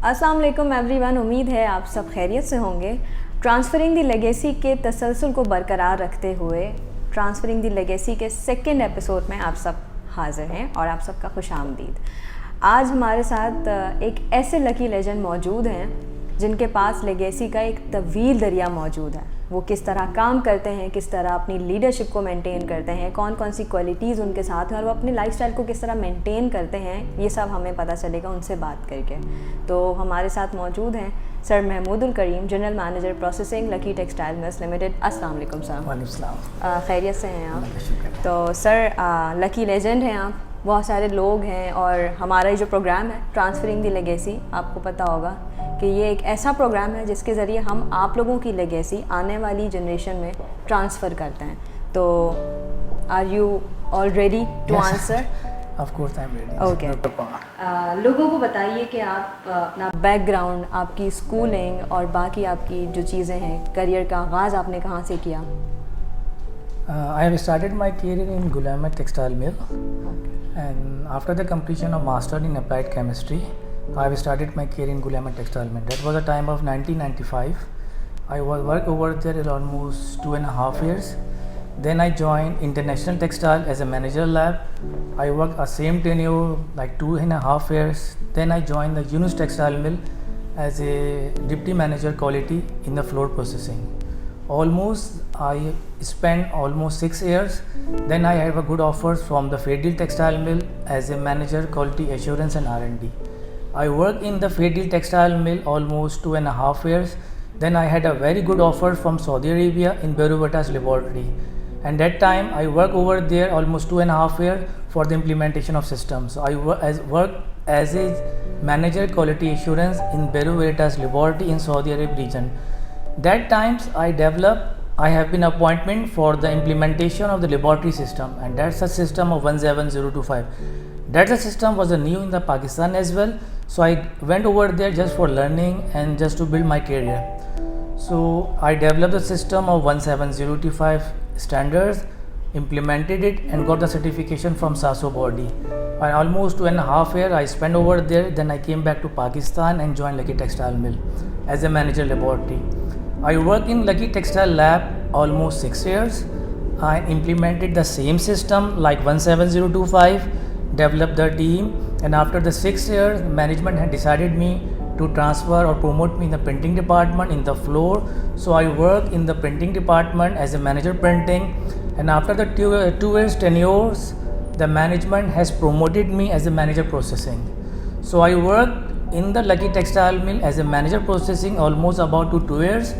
अस्सलाम वालेकुम एवरीवन, उम्मीद है आप सब खैरियत से होंगे। ट्रांसफरिंग द लेगेसी के तसलसल को बरकरार रखते हुए ट्रांसफरिंग द लेगेसी के सेकंड एपिसोड में आप सब हाज़िर हैं और आप सबका खुश आमदीद। आज हमारे साथ एक ऐसे लकी लेजेंड मौजूद हैं जिनके पास लेगेसी का एक तवील दरिया मौजूद है। वो किस तरह काम करते हैं, किस तरह अपनी लीडरशिप को मेंटेन करते हैं, कौन कौन सी क्वालिटीज़ उनके साथ हैं और वो अपने लाइफस्टाइल को किस तरह मेंटेन करते हैं, ये सब हमें पता चलेगा उनसे बात करके। तो हमारे साथ मौजूद हैं sir Mahmudul Karim, general manager processing Lucky Textile Mills Limited. अस्सलाम वालेकुम सर। वालेकुम सलाम। खैरियत से हैं आप? तो सर लकी लेजेंड हैं आप, बहुत सारे लोग हैं और हमारा ये जो प्रोग्राम है ट्रांसफरिंग द लेगेसी, आपको पता होगा कि ये एक ऐसा प्रोग्राम है जिसके ज़रिए हम आप लोगों की लेगेसी आने वाली जनरेशन में ट्रांसफ़र करते हैं। तो are you all ready to answer? Of course I am ready. Okay, लोगों को बताइए कि आप अपना बैकग्राउंड, आपकी स्कूलिंग और बाकी आपकी जो चीज़ें हैं, करियर का आगाज़ आपने कहाँ से किया? I have started my career in Gulamat Textile Mill, and after the completion of Master in Applied Chemistry, I have started my career in Gulamat Textile Mill. That was the time of 1995. I worked over there almost 2.5 years. Then I joined International Textile as a manager lab. I worked a same tenure like 2.5 years. Then I joined the Yunus Textile Mill as a deputy manager quality in the floor processing. I spent almost 6 years. Then I have a good offers from the Fairdeal Textile Mill as a manager quality assurance and R&D. I worked in the Fairdeal Textile Mill almost 2.5 years. Then I had a very good offer from Saudi Arabia in Beruvatas laboratory, and that time I worked over there almost 2.5 years for the implementation of systems. So I worked as a manager quality assurance in Beruvatas laboratory in Saudi Arabia region. That times I have been appointment for the implementation of the laboratory system, and that's a system of 17025. That's a system was new in the Pakistan as well, so I went over there just for learning and just to build my career. So I developed the system of 17025 standards, implemented it and got the certification from SASO body. And almost 2.5 years I spent over there. Then I came back to Pakistan and joined Lucky Textile Mill as a manager laboratory. I worked in Lucky Textile Lab almost 6 years. I implemented the same system like 17025, developed the team, and after the 6 years, management had decided me to transfer or promote me in the printing department in the floor. So I worked in the printing department as a manager printing, and after the 2 years tenures, the management has promoted me as a manager processing. So I worked in the Lucky Textile Mill as a manager processing almost about 2 years.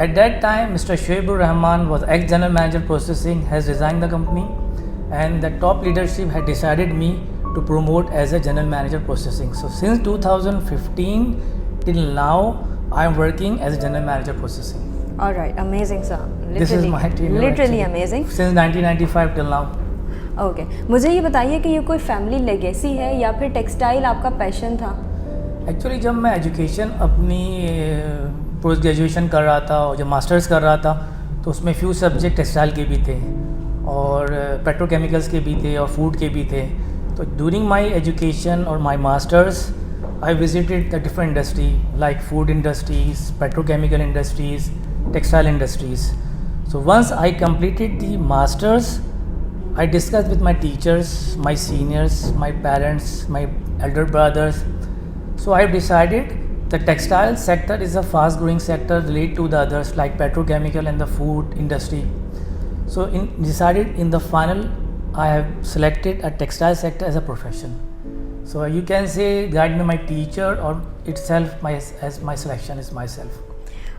At that time, Mr. Shoaibur Rahman was ex-general manager processing, has resigned the company, and the top leadership had decided me to promote as a general manager processing. So since 2015 till now, I am working as a general manager processing. All right, amazing sir. This is my team. Literally amazing. Since 1995 till now. Okay, मुझे ये बताइए कि ये कोई family legacy है या फिर textile आपका पैशन था? एक्चुअली जब मैं एजुकेशन अपनी पोस्ट ग्रेजुएशन कर रहा था और जब मास्टर्स कर रहा था तो उसमें फ्यू सब्जेक्ट टेक्सटाइल के भी थे और पेट्रोकेमिकल्स के भी थे और फूड के भी थे। तो ड्यूरिंग माय एजुकेशन और my masters I visited the different industry like food industries, petrochemical industries, textile industries. So once I completed the masters, I discussed with my teachers, my seniors, my parents, my elder brothers. So I have decided the textile sector is a fast growing sector related to the others like petrochemical and the food industry. So decided in the final, I have selected a textile sector as a profession. So you can say guide me my teacher or itself as my selection is myself.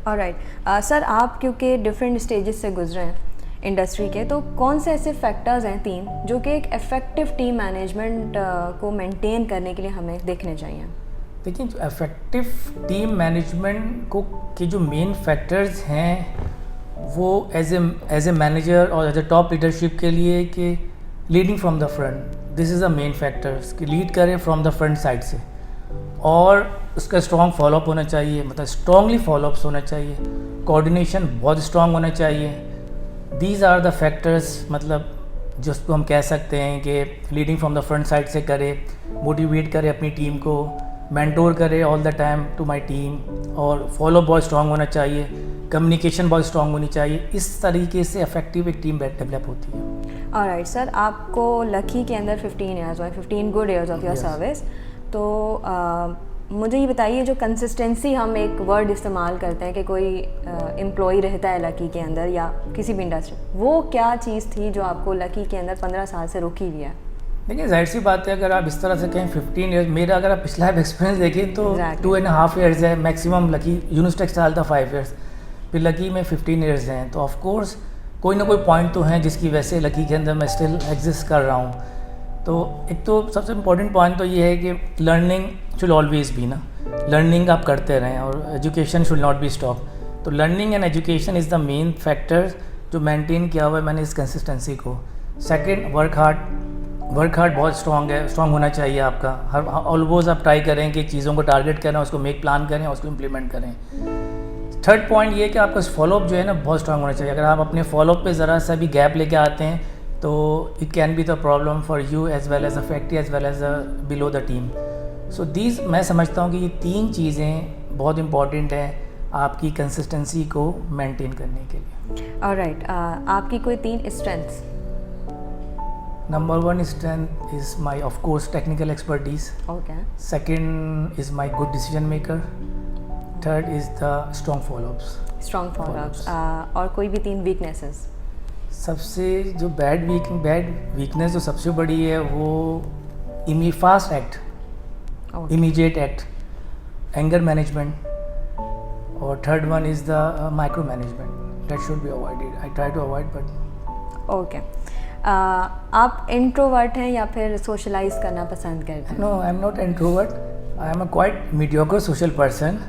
Alright, sir आप क्योंकि different stages से गुजरे हैं industry के, तो कौन से ऐसे फैक्टर्स हैं 3 जो कि एक इफ़ेक्टिव टीम मैनेजमेंट को मेंटेन करने के लिए हमें देखने चाहिए? देखिए, जो इफ़ेक्टिव टीम मैनेजमेंट को के जो मेन फैक्टर्स हैं वो एज ए मैनेजर और एज ए टॉप लीडरशिप के लिए कि leading from the front, this is the main factors कि लीड करें फ्रॉम द फ्रंट साइड से, और उसका स्ट्रॉन्ग फॉलोअप होना चाहिए, मतलब स्ट्रॉन्गली फॉलोअप्स होना चाहिए, कोऑर्डिनेशन बहुत स्ट्रॉन्ग होना चाहिए। दीज आर द फैक्टर्स, मतलब जिसको हम कह सकते हैं कि leading from the front side से करे, मोटिवेट करे अपनी टीम को, मेंटोर करे all the time to my team, और फॉलो बहुत स्ट्रांग होना चाहिए, कम्युनिकेशन बहुत स्ट्रांग होनी चाहिए। इस तरीके से इफेक्टिव एक टीम डेवलप होती है। ऑलराइट सर, आपको लकी के अंदर 15 ईयर्स हुए, 15 good years of your Yes. Service. तो मुझे ये बताइए, जो कंसिस्टेंसी हम एक वर्ड इस्तेमाल करते हैं कि कोई एम्प्लॉई रहता है लकी के अंदर या किसी भी इंडस्ट्री, वो क्या चीज़ थी जो आपको लकी के अंदर 15 साल से रोकी हुई है? देखिए जाहिर सी बात है, अगर आप इस तरह से कहें 15 ईयर्स, मेरा अगर आप पिछला एक्सपीरियंस देखें तो Exactly. 2.5 ईयर्स है मैक्सिमम। लकी यूनिस टेक्सटाइल था 5 ईयर्स, फिर लकी में 15 ईयर्स हैं। तो ऑफ कोर्स कोई ना कोई पॉइंट तो हैं जिसकी वजह से लकी के अंदर मैं स्टिल एग्जिस्ट कर रहा हूँ। तो एक तो सबसे इम्पोर्टेंट पॉइंट तो ये है कि लर्निंग शुड ऑलवेज बी ना, लर्निंग आप करते रहें, और education should not be stop. तो learning and education is the main factor जो मेंटेन किया हुआ है मैंने इस कंसिस्टेंसी को। सेकंड, वर्क हार्ड बहुत स्ट्रॉन्ग होना चाहिए आपका। हर ऑलवेज आप ट्राई करें कि चीज़ों को टारगेट करें, उसको मेक प्लान करें, उसको इम्प्लीमेंट करें। थर्ड पॉइंट ये कि आपका फॉलोअप जो है ना बहुत स्ट्रांग होना चाहिए। अगर आप अपने फॉलोअप पे ज़रा सा भी गैप लेके आते हैं तो it can be the problem for you as well as a factory as well as below the team. So these मैं समझता हूँ कि ये 3 चीज़ें बहुत इंपॉर्टेंट हैं आपकी कंसिस्टेंसी को मेंटेन करने के लिए। ऑलराइट, आपकी कोई 3 strengths? Number 1 strength is my, of course, technical expertise. Okay, Second is my good decision maker. Third is the strong follow-ups. Strong follow-ups. Follow-ups. और कोई भी 3 वीकनेसेस? सबसे जो बैड वीकनेस जो सबसे बड़ी है वो fast act, immediate act, anger management, और third one is the micro management that should be avoided. I try to avoid but okay. आप इंट्रोवर्ट हैं या फिर सोशलाइज करना पसंद करते हैं? No, I am not introvert, I am a quite mediocre social person.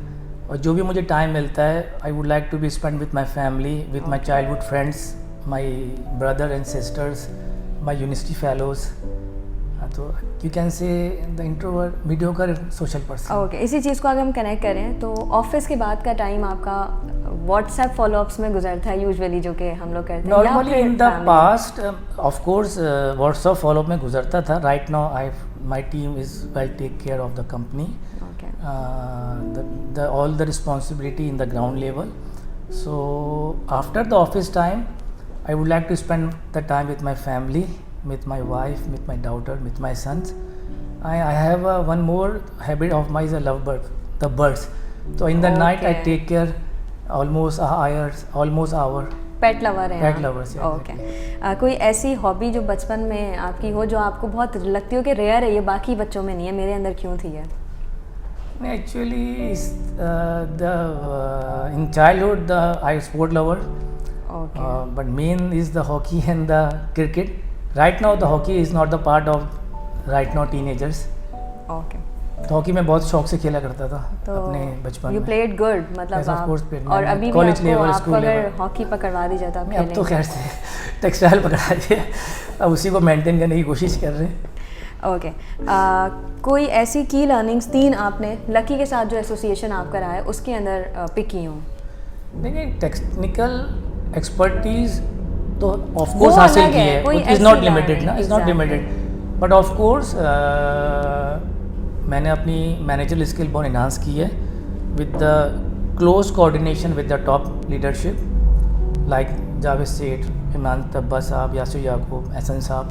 और जो भी मुझे टाइम मिलता है I would like to be spend with my family, with my childhood friends, my brother and sisters, my university fellows. तो you can say the introvert mediocre social person. Okay, इसी चीज़ को अगर हम कनेक्ट करें तो ऑफिस के बाद का टाइम आपका व्हाट्सएप फॉलोअप्स में गुजरता है यूजुअली, जो कि हम लोग करते हैं? Normally in the past of course WhatsApp follow up में गुजरता था। Right now I my team is well take care of the company, all the responsibility in the ground level. So after the office time I would like to spend the time with my family, with my wife, with my daughter, with my sons. I have one more habit of mine is a love the birds. So in the night I take care almost hour. Pet lover हैं? Pet lovers, yeah. Okay. कोई ऐसी hobby जो बचपन में आपकी हो जो आपको बहुत लगती हो कि रेयर है, ये बाकी बच्चों में नहीं है, मेरे अंदर क्यों थी है? Actually, in childhood, I was sport lover. Okay, But main is the hockey and the cricket. Right now, the hockey is not the part of right now teenagers. Okay. तो हॉकी में बहुत शौक से खेला करता था तो अपने बचपन यू में। प्लेड गुड, मतलब Yes, of आप, course played. और मैंने अभी भी college आपको level, आपको school अगर level. हॉकी पकड़वा दी जाता, आप नहीं, अब तो खेलेंगे? खैर से टेक्सटाइल पकड़ा दिया, अब उसी को मेंटेन करने की कोशिश कर रहे हैं। ओके। कोई ऐसी की लर्निंग्स 3 आपने लकी के साथ जो एसोसिएशन आपका रहा है उसके अंदर पिक की हों? देखिए टेक्निकल एक्सपर्टीज तो ऑफ वो कोर्स हासिल अलग की है, है, कोई इज ऐसी नॉट बात लिमिटेड नहीं, ना, is not exactly. Limited, but of course मैंने अपनी मैनेजर स्किल बहुत इन्हांस की है with the close coordination with the top leadership like Javed सेठ, इमरान तब्बा साहब, यासुर याकूब, एहसन साहब।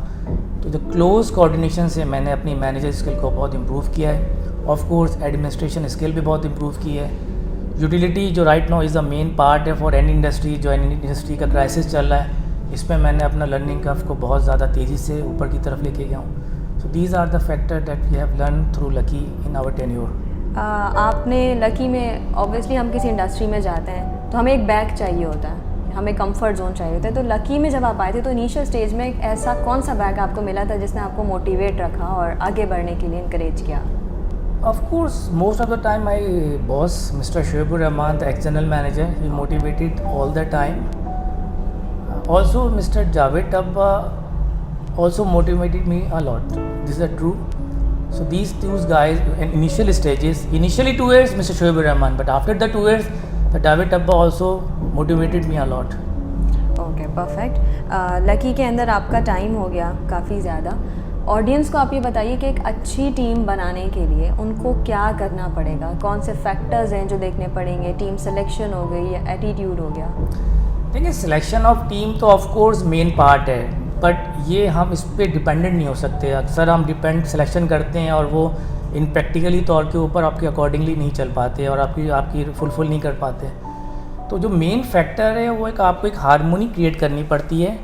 तो जो क्लोज कोऑर्डिनेशन से मैंने अपनी मैनेजर स्किल को बहुत इम्प्रूव किया है। ऑफ कोर्स एडमिनिस्ट्रेशन स्किल भी बहुत इम्प्रूव की है। यूटिलिटी जो right now is the main part है फॉर एनी इंडस्ट्री, जो एनी इंडस्ट्री का क्राइसिस चल रहा है, इसमें मैंने अपना लर्निंग कर्व को बहुत ज़्यादा तेज़ी से ऊपर की तरफ लेके गया हूँ। So these are the factor that we have learn through Lucky in our tenure. आपने लकी में, ऑब्वियसली हम किसी इंडस्ट्री में जाते हैं तो हमें एक बैक चाहिए होता है, हमें कंफर्ट जोन चाहिए होता है। तो लकी में जब आप आए थे तो इनिशियल स्टेज में एक ऐसा कौन सा बैक आपको मिला था जिसने आपको मोटिवेट रखा और आगे बढ़ने के लिए इनकरेज किया? Of course, most of the time my boss, Mr. Shoaibur Rahman, the ex-general manager, he motivated all the time. Also, Mr. Javed Tabba also motivated me a lot. This is true. So these two guys in initial stages, initially 2 years, Mr. Shoaibur Rahman, but after the 2 years, the Javed Tabba also motivated me a lot. Okay, perfect. Lucky के अंदर आपका time हो गया काफ़ी ज़्यादा। Audience को आप ये बताइए कि एक अच्छी टीम बनाने के लिए उनको क्या करना पड़ेगा, कौन से फैक्टर्स हैं जो देखने पड़ेंगे, टीम सिलेक्शन हो गई या एटीट्यूड हो गया? देखिए, सिलेक्शन ऑफ टीम तो ऑफ कोर्स मेन पार्ट है, बट ये हम इस पर डिपेंडेंट नहीं हो सकते। अक्सर हम सिलेक्शन करते हैं और वो इन प्रैक्टिकली तौर के ऊपर आपके अकॉर्डिंगली नहीं चल पाते और आपकी फुलफिल नहीं कर पाते। तो जो मेन फैक्टर है वो आपको एक हारमोनी क्रिएट करनी पड़ती है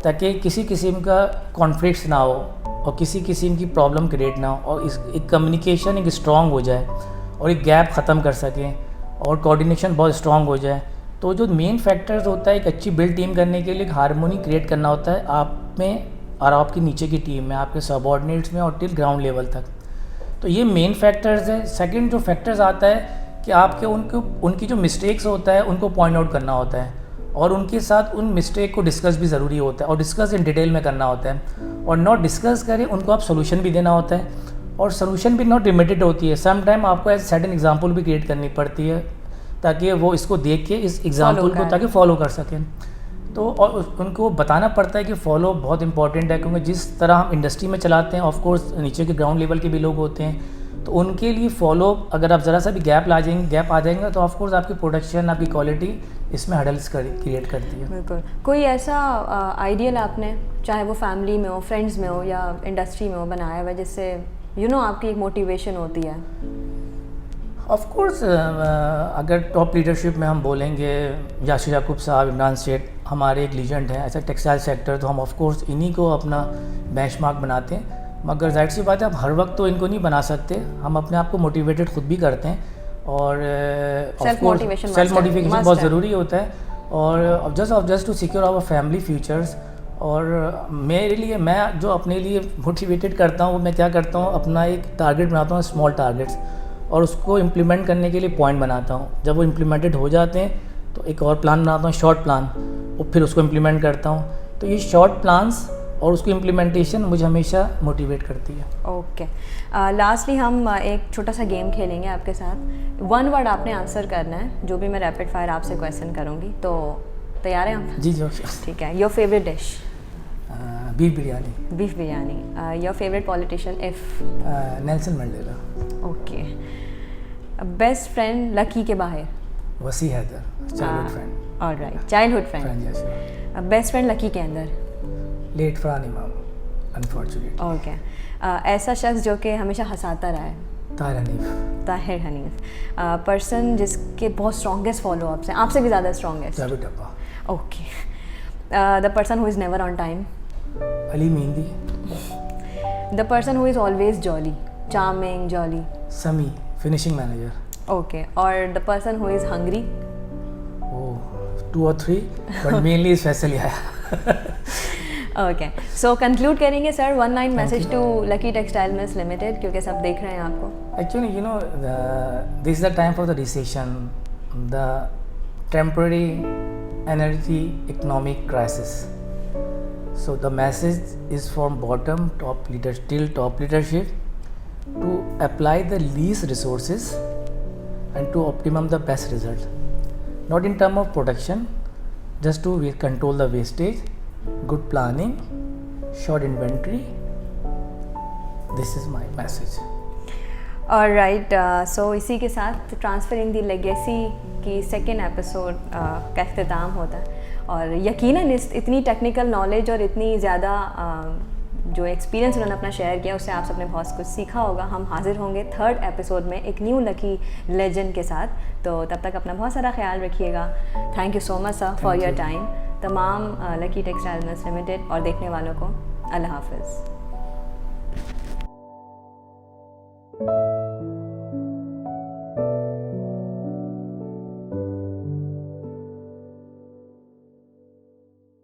ताकि किसी किस्म का कॉन्फ्लिक्ट्स ना हो और किसी किस्म की प्रॉब्लम क्रिएट ना हो और एक कम्युनिकेशन एक स्ट्रॉन्ग हो जाए और एक गैप ख़त्म कर सकें और कोऑर्डिनेशन बहुत स्ट्रॉन्ग हो जाए। तो जो मेन फैक्टर्स होता है एक अच्छी बिल्ड टीम करने के लिए एक हारमोनी क्रिएट करना होता है आप में और आपकी नीचे की टीम में, आपके सबऑर्डिनेट्स में और टिल ग्राउंड लेवल तक। तो ये मेन फैक्टर्स है। सेकंड जो फैक्टर्स आता है कि आपके उनकी जो मिस्टेक्स होता है उनको पॉइंट आउट करना होता है और उनके साथ उन मिस्टेक को डिस्कस भी ज़रूरी होता है और डिस्कस इन डिटेल में करना होता है और नॉट डिस्कस करें उनको आप सोल्यूशन भी देना होता है और सोल्यूशन भी नॉट लिमिटेड होती है। सम टाइम आपको एज सर्टेन एग्जांपल भी क्रिएट करनी पड़ती है ताकि वो इसको देख के इस एग्जांपल को ताकि फॉलो कर सकें। तो और उनको बताना पड़ता है कि फॉलो बहुत इंपॉर्टेंट है क्योंकि जिस तरह हम इंडस्ट्री में चलाते हैं ऑफ कोर्स नीचे के ग्राउंड लेवल के भी लोग होते हैं तो उनके लिए फॉलो अगर आप ज़रा सा भी गैप आ जाएंगे तो ऑफ कोर्स आपकी प्रोडक्शन आपकी क्वालिटी इसमें हडल्स क्रिएट करती है। बिल्कुल। कोई ऐसा आइडियल आपने चाहे वो फैमिली में हो, फ्रेंड्स में हो या इंडस्ट्री में हो बनाया हुआ जिससे आपकी एक मोटिवेशन होती है? ऑफ कोर्स अगर टॉप लीडरशिप में हम बोलेंगे यासिर याकूब साहब, इमरान सेठ हमारे एक लीजेंड हैं ऐसा टेक्सटाइल सेक्टर, तो हम ऑफ कोर्स इन्हीं को अपना बेंचमार्क बनाते हैं। मगर जाहिर सी बात है आप हर वक्त तो इनको नहीं बना सकते, हम अपने आप को मोटिवेटेड खुद भी करते हैं और सेल्फ मोटिवेशन बहुत ज़रूरी होता है और just to secure our family futures. और मेरे लिए मैं जो अपने लिए मोटिवेटेड करता हूँ मैं क्या करता हूँ अपना एक टारगेट बनाता हूँ, स्मॉल टारगेट्स, और उसको इम्प्लीमेंट करने के लिए पॉइंट बनाता हूँ। जब वो इम्प्लीमेंटेड हो जाते हैं तो एक और प्लान बनाता हूँ, शॉर्ट प्लान, और फिर उसको इम्प्लीमेंट करता हूँ। तो ये शॉर्ट प्लान्स और उसकी इम्प्लीमेंटेशन मुझे हमेशा मोटिवेट करती है। ओके। लास्टली हम एक छोटा सा गेम खेलेंगे आपके साथ। 1 वर्ड आपने आंसर करना है जो भी मैं रैपिड फायर आपसे क्वेश्चन करूँगी, तो तैयार हैं आप? जी जी। ठीक है। Your favourite dish? Beef biryani. Beef biryani. Your favourite politician if? Nelson Mandela. Okay. Best friend Lucky के बाहर? Wasi Haider, childhood friend. Alright, childhood friend. Best friend Lucky के अंदर? लेट फरहान इमाम, अनफॉर्चुनेट। ओके। ऐसा शख्स जो कि हमेशा हंसाता रहा है? ताहिर हनीफ। पर्सन जिसके बहुत स्ट्रॉन्गेस्ट फॉलो अप्स हैं, आपसे भी ज़्यादा स्ट्रॉन्गेस्ट? जावेद अब्बा। Okay. The person who is never on time? Ali Mehndi. The person who is always jolly, charming, jolly? Sami, finishing manager. Okay. और the person who is hungry? 2 or 3 but mainly is Faisal आया। Okay, so conclude करेंगे sir, 1 line message to Lucky Textile Mills Limited, क्योंकि सब देख रहे हैं आपको। Actually this is the time for the recession, the temporary energy economic crisis. So the message is from bottom top leadership to apply the least resources and to optimum the best result, not in term of production, just to control the wastage, good planning, short inventory. This is my message. Alright, so इसी के साथ transferring the legacy की 2nd episode का अख्तिताम होता है और यकीनन इतनी टेक्निकल नॉलेज और इतनी ज़्यादा जो एक्सपीरियंस उन्होंने अपना शेयर किया उससे आप सबने बहुत कुछ सीखा होगा। हम हाजिर होंगे 3rd एपिसोड में एक न्यू लकी लेजेंड के साथ, तो तब तक अपना बहुत सारा ख्याल रखिएगा। Thank you so much sir for your time. तमाम लकी टेक्सटाइल मिल्स लिमिटेड और देखने वालों को अल्लाह हाफिज़।